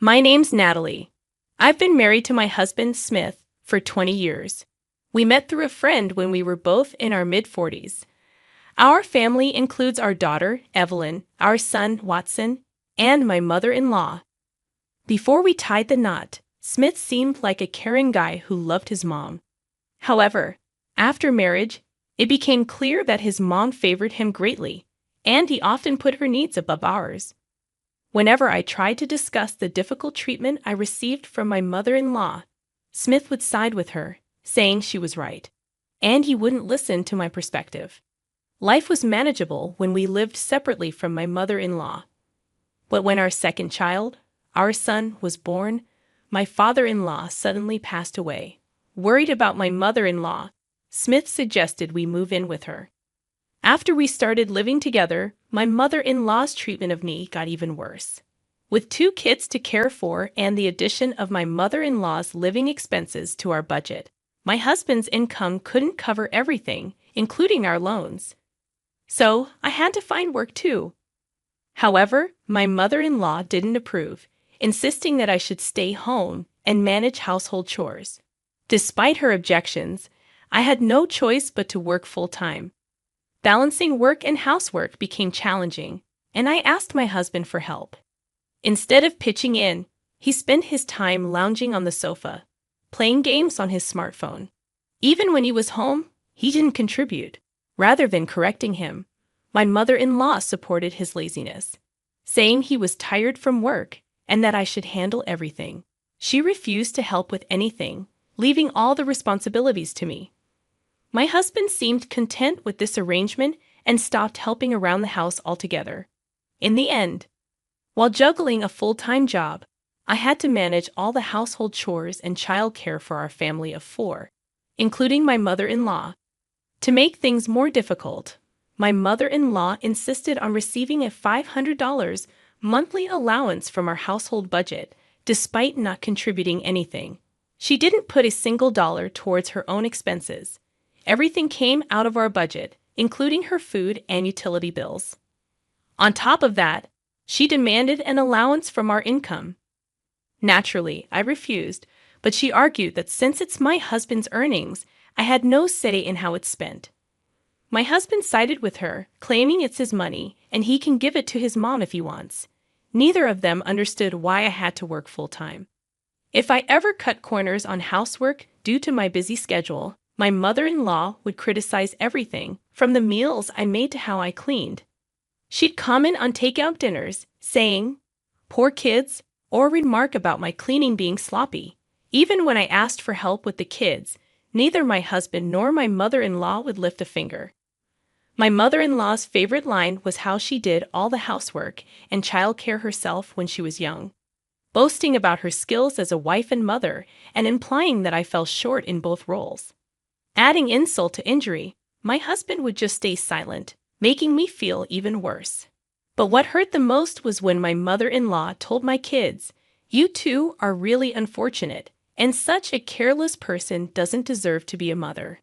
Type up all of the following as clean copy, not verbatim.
My name's Natalie. I've been married to my husband, Smith, for 20 years. We met through a friend when we were both in our mid-40s. Our family includes our daughter, Evelyn, our son, Watson, and my mother-in-law. Before we tied the knot, Smith seemed like a caring guy who loved his mom. However, after marriage, it became clear that his mom favored him greatly, and he often put her needs above ours. Whenever I tried to discuss the difficult treatment I received from my mother-in-law, Smith would side with her, saying she was right, and he wouldn't listen to my perspective. Life was manageable when we lived separately from my mother-in-law. But when our second child, our son, was born, my father-in-law suddenly passed away. Worried about my mother-in-law, Smith suggested we move in with her. After we started living together, my mother-in-law's treatment of me got even worse. With 2 kids to care for and the addition of my mother-in-law's living expenses to our budget, my husband's income couldn't cover everything, including our loans. So I had to find work too. However, my mother-in-law didn't approve, insisting that I should stay home and manage household chores. Despite her objections, I had no choice but to work full-time. Balancing work and housework became challenging, and I asked my husband for help. Instead of pitching in, he spent his time lounging on the sofa, playing games on his smartphone. Even when he was home, he didn't contribute. Rather than correcting him, my mother-in-law supported his laziness, saying he was tired from work and that I should handle everything. She refused to help with anything, leaving all the responsibilities to me. My husband seemed content with this arrangement and stopped helping around the house altogether. In the end, while juggling a full-time job, I had to manage all the household chores and childcare for our family of 4, including my mother-in-law. To make things more difficult, my mother-in-law insisted on receiving a $500 monthly allowance from our household budget, despite not contributing anything. She didn't put a single dollar towards her own expenses. Everything came out of our budget, including her food and utility bills. On top of that, she demanded an allowance from our income. Naturally, I refused, but she argued that since it's my husband's earnings, I had no say in how it's spent. My husband sided with her, claiming it's his money and he can give it to his mom if he wants. Neither of them understood why I had to work full-time. If I ever cut corners on housework due to my busy schedule, my mother-in-law would criticize everything, from the meals I made to how I cleaned. She'd comment on takeout dinners, saying, "Poor kids," or remark about my cleaning being sloppy. Even when I asked for help with the kids, neither my husband nor my mother-in-law would lift a finger. My mother-in-law's favorite line was how she did all the housework and childcare herself when she was young, boasting about her skills as a wife and mother and implying that I fell short in both roles. Adding insult to injury, my husband would just stay silent, making me feel even worse. But what hurt the most was when my mother-in-law told my kids, "You two are really unfortunate, and such a careless person doesn't deserve to be a mother."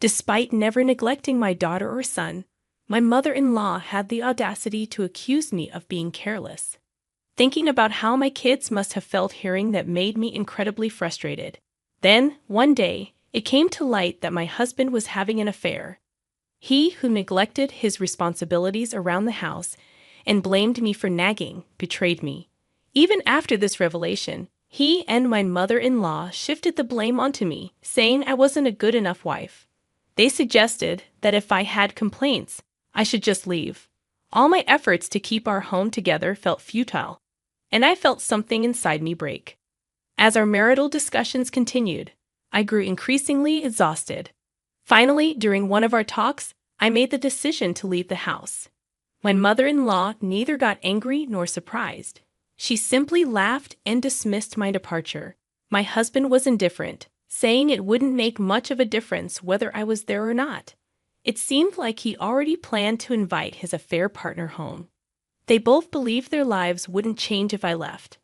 Despite never neglecting my daughter or son, my mother-in-law had the audacity to accuse me of being careless. Thinking about how my kids must have felt hearing that made me incredibly frustrated. Then, one day, it came to light that my husband was having an affair. He, who neglected his responsibilities around the house and blamed me for nagging, betrayed me. Even after this revelation, he and my mother-in-law shifted the blame onto me, saying I wasn't a good enough wife. They suggested that if I had complaints, I should just leave. All my efforts to keep our home together felt futile, and I felt something inside me break. As our marital discussions continued, I grew increasingly exhausted. Finally, during one of our talks, I made the decision to leave the house. My mother-in-law neither got angry nor surprised. She simply laughed and dismissed my departure. My husband was indifferent, saying it wouldn't make much of a difference whether I was there or not. It seemed like he already planned to invite his affair partner home. They both believed their lives wouldn't change if I left.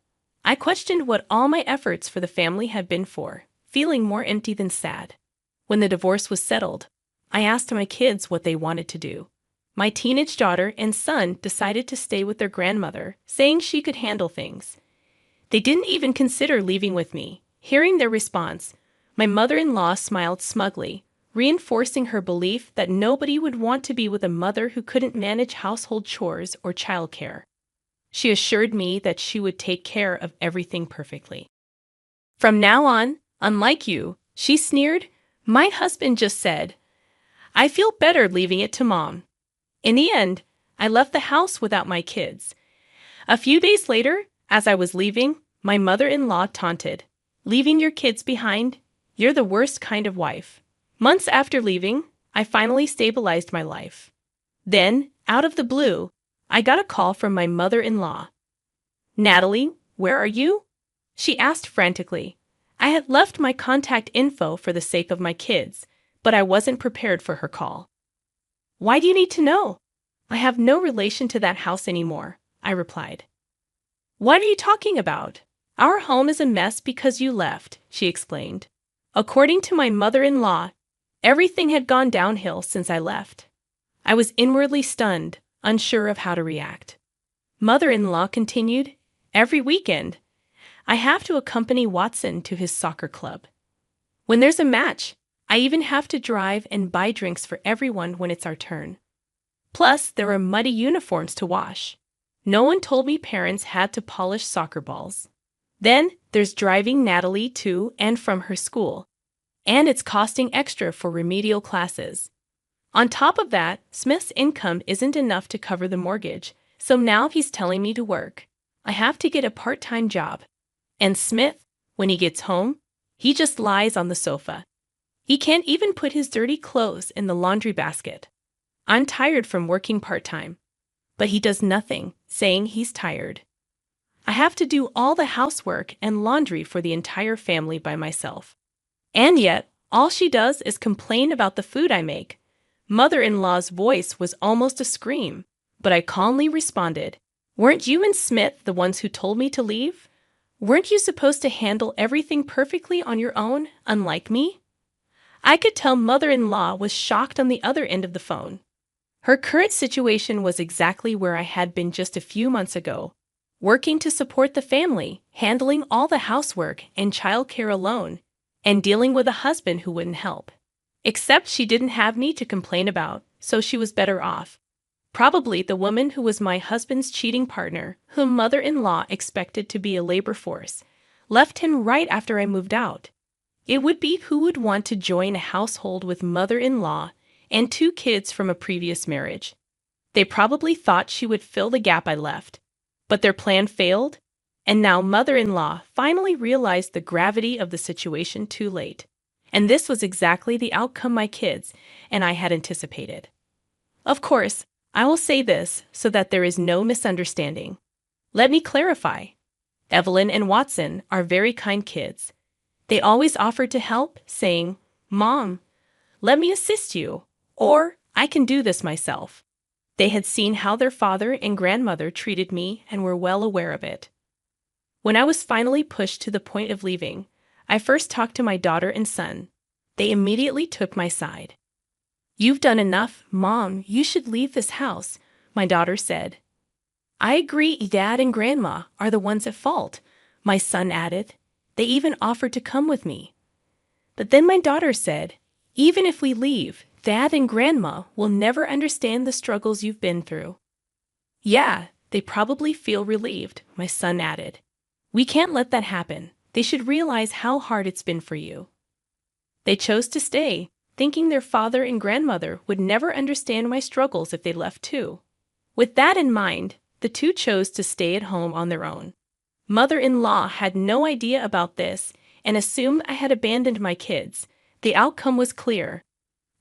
I questioned what all my efforts for the family had been for, feeling more empty than sad. When the divorce was settled, I asked my kids what they wanted to do. My teenage daughter and son decided to stay with their grandmother, saying she could handle things. They didn't even consider leaving with me. Hearing their response, my mother-in-law smiled smugly, reinforcing her belief that nobody would want to be with a mother who couldn't manage household chores or childcare. She assured me that she would take care of everything perfectly. From now on, unlike you, she sneered, my husband just said, I feel better leaving it to Mom. In the end, I left the house without my kids. A few days later, as I was leaving, my mother-in-law taunted, leaving your kids behind? You're the worst kind of wife. Months after leaving, I finally stabilized my life. Then, out of the blue, I got a call from my mother-in-law. Natalie, where are you? She asked frantically. I had left my contact info for the sake of my kids, but I wasn't prepared for her call. Why do you need to know? I have no relation to that house anymore, I replied. What are you talking about? Our home is a mess because you left, she explained. According to my mother-in-law, everything had gone downhill since I left. I was inwardly stunned, unsure of how to react. Mother-in-law continued, every weekend, I have to accompany Watson to his soccer club. When there's a match, I even have to drive and buy drinks for everyone when it's our turn. Plus, there are muddy uniforms to wash. No one told me parents had to polish soccer balls. Then, there's driving Natalie to and from her school. And it's costing extra for remedial classes. On top of that, Smith's income isn't enough to cover the mortgage, so now he's telling me to work. I have to get a part-time job. And Smith, when he gets home, he just lies on the sofa. He can't even put his dirty clothes in the laundry basket. I'm tired from working part-time. But he does nothing, saying he's tired. I have to do all the housework and laundry for the entire family by myself. And yet, all she does is complain about the food I make. Mother-in-law's voice was almost a scream, but I calmly responded, weren't you and Smith the ones who told me to leave? Weren't you supposed to handle everything perfectly on your own, unlike me? I could tell mother-in-law was shocked on the other end of the phone. Her current situation was exactly where I had been just a few months ago, working to support the family, handling all the housework and childcare alone, and dealing with a husband who wouldn't help. Except she didn't have me to complain about, so she was better off. Probably the woman who was my husband's cheating partner, whom mother-in-law expected to be a labor force, left him right after I moved out. It would be who would want to join a household with mother-in-law and 2 kids from a previous marriage. They probably thought she would fill the gap I left. But their plan failed, and now mother-in-law finally realized the gravity of the situation too late. And this was exactly the outcome my kids and I had anticipated. Of course, I will say this so that there is no misunderstanding. Let me clarify. Evelyn and Watson are very kind kids. They always offered to help, saying, Mom, let me assist you, or I can do this myself. They had seen how their father and grandmother treated me and were well aware of it. When I was finally pushed to the point of leaving, I first talked to my daughter and son. They immediately took my side. You've done enough, Mom. You should leave this house, my daughter said. I agree, Dad and Grandma are the ones at fault, my son added. They even offered to come with me. But then my daughter said, even if we leave, Dad and Grandma will never understand the struggles you've been through. Yeah, they probably feel relieved, my son added. We can't let that happen. They should realize how hard it's been for you. They chose to stay, thinking their father and grandmother would never understand my struggles if they left too. With that in mind, the 2 chose to stay at home on their own. Mother-in-law had no idea about this and assumed I had abandoned my kids. The outcome was clear.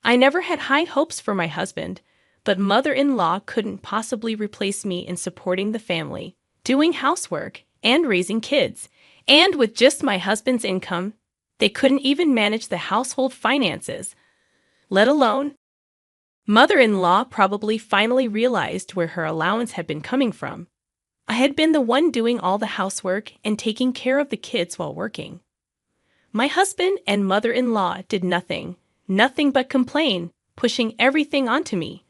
I never had high hopes for my husband, but mother-in-law couldn't possibly replace me in supporting the family, doing housework, and raising kids. And with just my husband's income, they couldn't even manage the household finances, let alone. Mother-in-law probably finally realized where her allowance had been coming from. I had been the one doing all the housework and taking care of the kids while working. My husband and mother-in-law did nothing but complain, pushing everything onto me.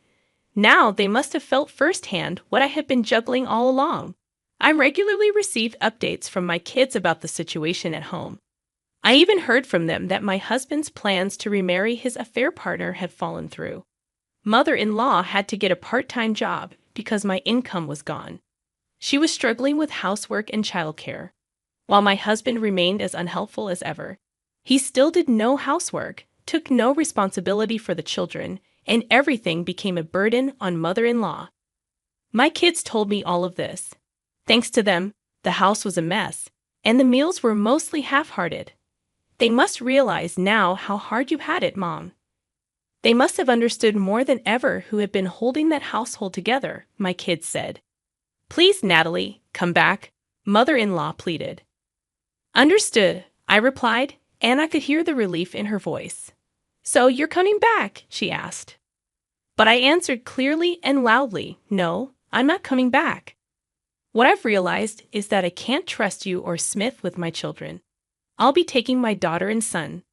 Now they must have felt firsthand what I had been juggling all along. I regularly received updates from my kids about the situation at home. I even heard from them that my husband's plans to remarry his affair partner had fallen through. Mother-in-law had to get a part-time job because my income was gone. She was struggling with housework and childcare, while my husband remained as unhelpful as ever. He still did no housework, took no responsibility for the children, and everything became a burden on mother-in-law. My kids told me all of this. Thanks to them, the house was a mess, and the meals were mostly half-hearted. They must realize now how hard you had it, Mom. They must have understood more than ever who had been holding that household together, my kids said. Please, Natalie, come back, mother-in-law pleaded. Understood, I replied, and I could hear the relief in her voice. So you're coming back, she asked. But I answered clearly and loudly, no, I'm not coming back. What I've realized is that I can't trust you or Smith with my children. I'll be taking my daughter and son.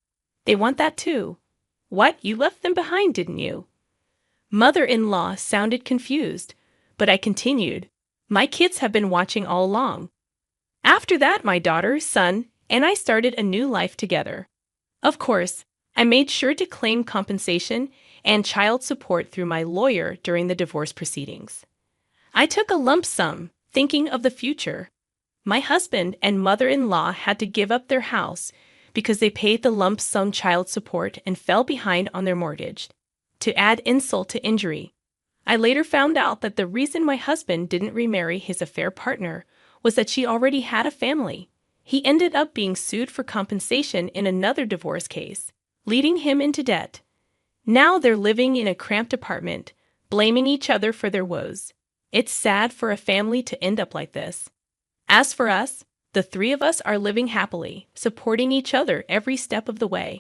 They want that too. What, you left them behind, didn't you? Mother-in-law sounded confused, but I continued. My kids have been watching all along. After that, my daughter, son, and I started a new life together. Of course, I made sure to claim compensation and child support through my lawyer during the divorce proceedings. I took a lump sum, thinking of the future. My husband and mother-in-law had to give up their house because they paid the lump sum child support and fell behind on their mortgage. To add insult to injury, I later found out that the reason my husband didn't remarry his affair partner was that she already had a family. He ended up being sued for compensation in another divorce case, leading him into debt. Now they're living in a cramped apartment, blaming each other for their woes. It's sad for a family to end up like this. As for us, the three of us are living happily, supporting each other every step of the way.